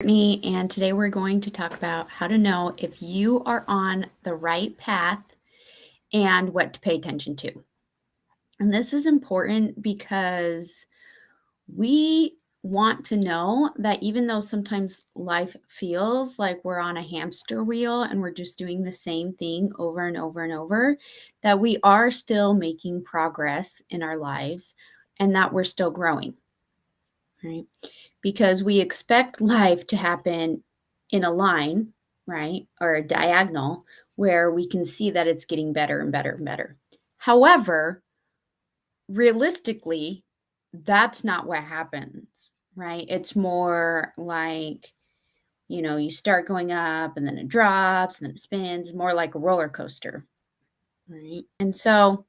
Brittany, and today we're going to talk about how to know if you are on the right path and what to pay attention to. And this is important because we want to know that even though sometimes life feels like we're on a hamster wheel and we're just doing the same thing over and over and over, that we are still making progress in our lives and that we're still growing, right? Because we expect life to happen in a line, right? Or a diagonal where we can see that it's getting better and better and better. However, realistically, that's not what happens, right? It's more like, you start going up and then it drops and then it spins, more like a roller coaster, right? And so,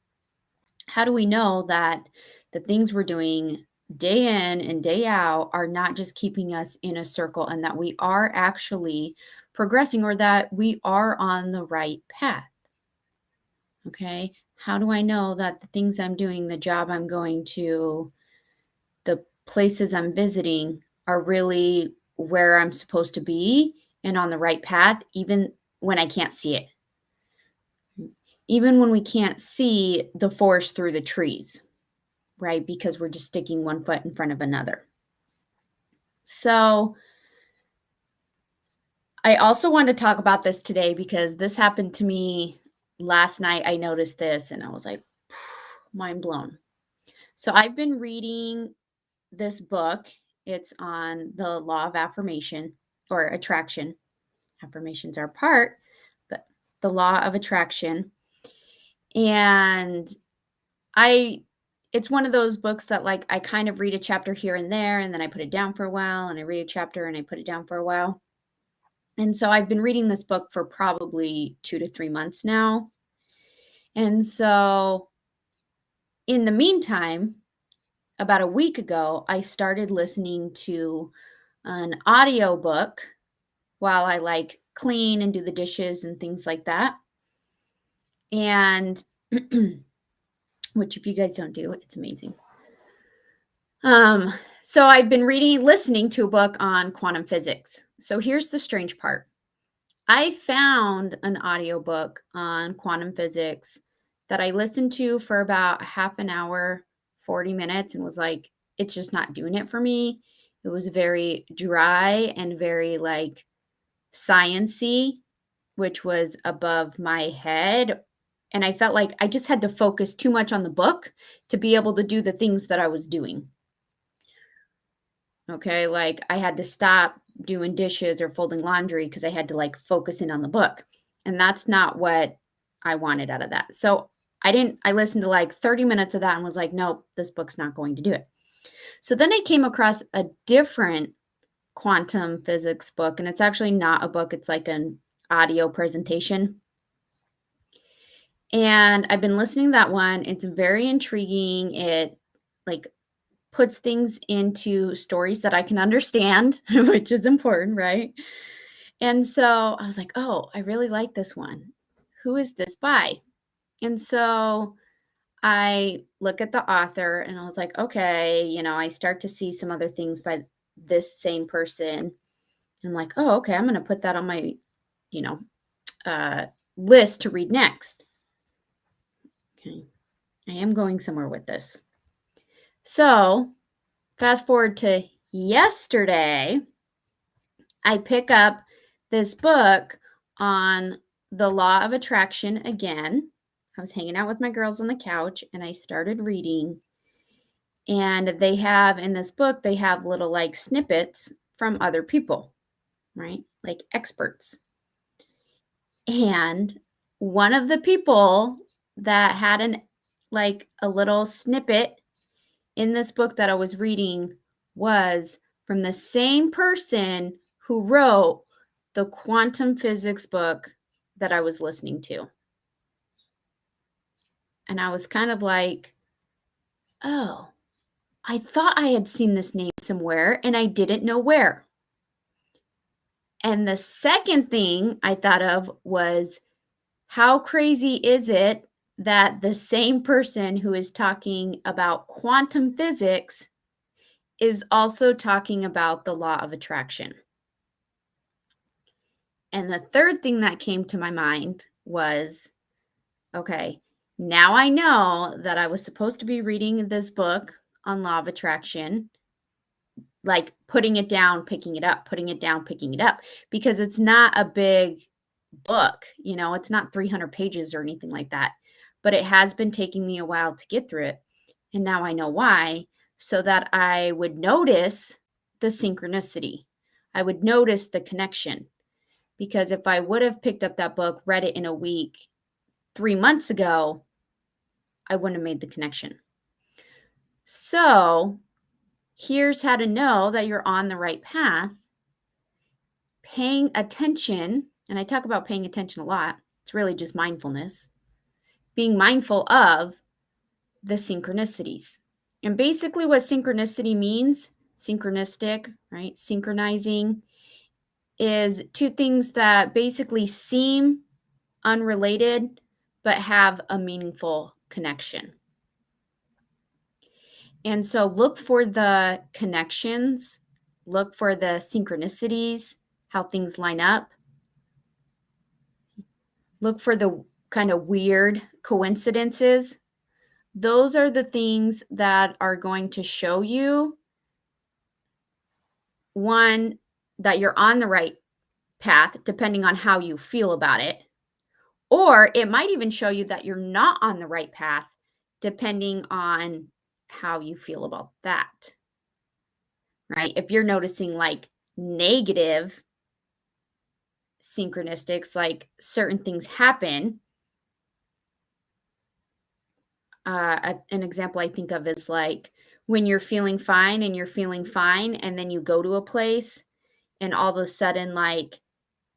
how do we know that the things we're doing day in and day out are not just keeping us in a circle and that we are actually progressing or that we are on the right path? Okay. How do I know that the things I'm doing, the job I'm going to, the places I'm visiting are really where I'm supposed to be and on the right path, even when I can't see it? Even when we can't see the forest through the trees, right? Because we're just sticking one foot in front of another. So, I also want to talk about this today because this happened to me last night. I noticed this and I was like, mind blown. So, I've been reading this book. It's on the law of affirmation or attraction. Affirmations are part, but the law of attraction. And I it's one of those books that like I kind of read a chapter here and there and then I put it down for a while and I read a chapter and I put it down for a while. And so I've been reading this book for probably 2 to 3 months now. And so in the meantime, about a week ago, I started listening to an audio book while I like clean and do the dishes and things like that. And which if you guys don't do, it's amazing. So I've been listening to a book on quantum physics. So here's the strange part. I found an audiobook on quantum physics that I listened to for about half an hour, 40 minutes, and was like, it's just not doing it for me. It was very dry and very like sciency, which was above my head. And I felt like I just had to focus too much on the book to be able to do the things that I was doing. Okay, like I had to stop doing dishes or folding laundry because I had to like focus in on the book. And that's not what I wanted out of that. So I listened to like 30 minutes of that and was like, nope, this book's not going to do it. So then I came across a different quantum physics book, and it's actually not a book, it's like an audio presentation. And I've been listening to that one. It's very intriguing. It like puts things into stories that I can understand, which is important, right? And so I was like, "Oh, I really like this one. Who is this by?" And so I look at the author and I was like, "Okay, I start to see some other things by this same person." I'm like, "Oh, okay, I'm going to put that on my, you know, uh list to read next." Okay. I am going somewhere with this. So, fast forward to yesterday, I pick up this book on the law of attraction again. I was hanging out with my girls on the couch and I started reading. And they have in this book, they have little like snippets from other people, right? Like experts. And one of the people that had a little snippet in this book that I was reading was from the same person who wrote the quantum physics book that I was listening to. And I was kind of like, oh, I thought I had seen this name somewhere and I didn't know where. And the second thing I thought of was, how crazy is it that the same person who is talking about quantum physics is also talking about the law of attraction? And the third thing that came to my mind was, okay, now I know that I was supposed to be reading this book on law of attraction, like putting it down, picking it up, putting it down, picking it up, because it's not a big book, it's not 300 pages or anything like that. But it has been taking me a while to get through it. And now I know why, so that I would notice the synchronicity. I would notice the connection. Because if I would have picked up that book, read it in a week 3 months ago, I wouldn't have made the connection. So here's how to know that you're on the right path. Paying attention, and I talk about paying attention a lot. It's really just mindfulness. Being mindful of the synchronicities. And basically what synchronicity means, synchronistic, right? Synchronizing is two things that basically seem unrelated but have a meaningful connection. And so look for the connections, look for the synchronicities, how things line up. Look for the kind of weird coincidences. Those are the things that are going to show you, one, that you're on the right path, depending on how you feel about it. Or it might even show you that you're not on the right path, depending on how you feel about that. Right? If you're noticing like negative synchronistics, like certain things happen, an example I think of is like when you're feeling fine and you're feeling fine, and then you go to a place and all of a sudden, like,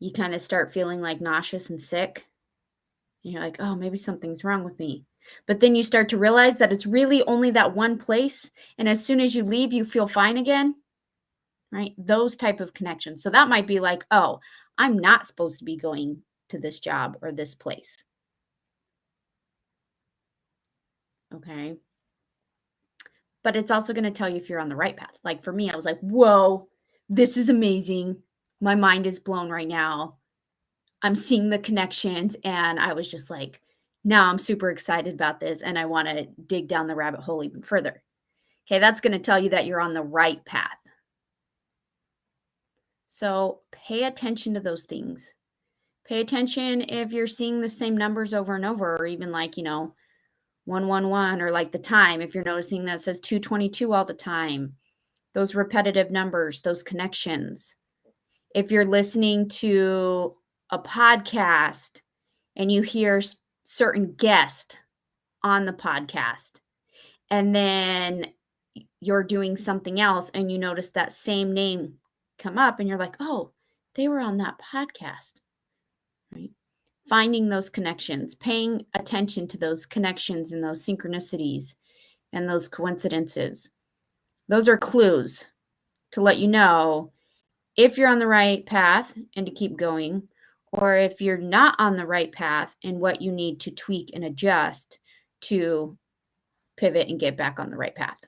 you kind of start feeling like nauseous and sick. And you're like, oh, maybe something's wrong with me. But then you start to realize that it's really only that one place. And as soon as you leave, you feel fine again, right? Those type of connections. So that might be like, oh, I'm not supposed to be going to this job or this place. Okay. But it's also going to tell you if you're on the right path. Like for me, I was like, whoa, this is amazing. My mind is blown right now. I'm seeing the connections, and I was just like, now I'm super excited about this and I want to dig down the rabbit hole even further. Okay, that's going to tell you that you're on the right path. So pay attention to those things. Pay attention if you're seeing the same numbers over and over, or even like, 111, or like the time, if you're noticing that it says 222 all the time, those repetitive numbers, those connections. If you're listening to a podcast and you hear certain guest on the podcast, and then you're doing something else and you notice that same name come up and you're like, oh, they were on that podcast, right? Finding those connections, paying attention to those connections and those synchronicities and those coincidences. Those are clues to let you know if you're on the right path and to keep going, or if you're not on the right path and what you need to tweak and adjust to pivot and get back on the right path.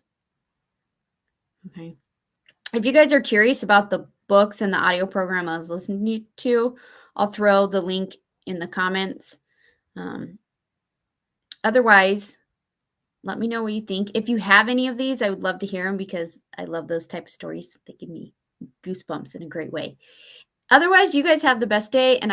Okay. If you guys are curious about the books and the audio program I was listening to, I'll throw the link in the comments. Otherwise, let me know what you think. If you have any of these, I would love to hear them because I love those type of stories. They give me goosebumps in a great way. Otherwise, you guys have the best day, and